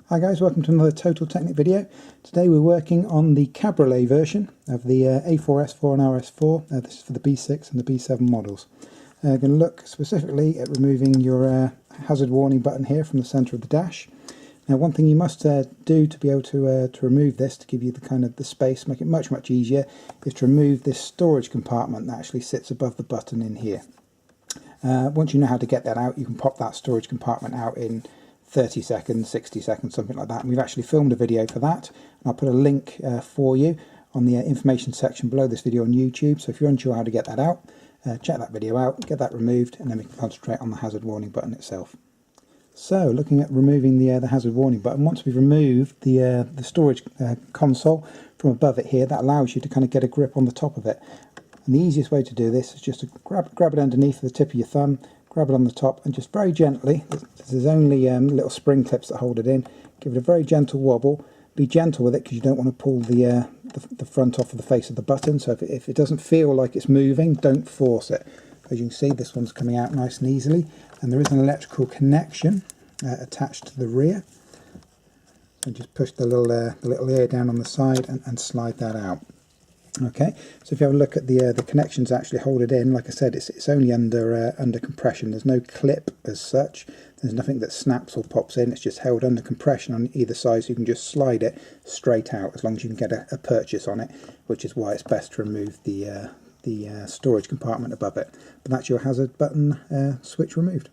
Hi guys, welcome to another Total Technik video. Today we're working on the Cabriolet version of the A4, S4 and RS4. This is for the B6 and the B7 models. We're going to look specifically at removing your hazard warning button here from the centre of the dash. Now one thing you must do to be able to remove this, to give you the space, make it much easier, is to remove this storage compartment that actually sits above the button in here. Once you know how to get that out, you can pop that storage compartment out in 30 seconds, 60 seconds, something like that. And we've actually filmed a video for that. And I'll put a link for you on the information section below this video on YouTube. So if you're unsure how to get that out, check that video out, get that removed, and then we can concentrate on the hazard warning button itself. So looking at removing the hazard warning button, once we've removed the storage console from above it here, that allows you to kind of get a grip on the top of it. And the easiest way to do this is just to grab it underneath the tip of your thumb, grab it on the top, and just very gently, there's only little spring clips that hold it in, give it a very gentle wobble. Be gentle with it because you don't want to pull the front off of the face of the button. So if it doesn't feel like it's moving, don't force it. As you can see, this one's coming out nice and easily, and there is an electrical connection attached to the rear. So just push the little ear down on the side and slide that out. Okay, so if you have a look at the connections that actually hold it in, like I said, it's only under compression. There's no clip as such. There's nothing that snaps or pops in. It's just held under compression on either side, so you can just slide it straight out as long as you can get a purchase on it, which is why it's best to remove the storage compartment above it. But that's your hazard button switch removed.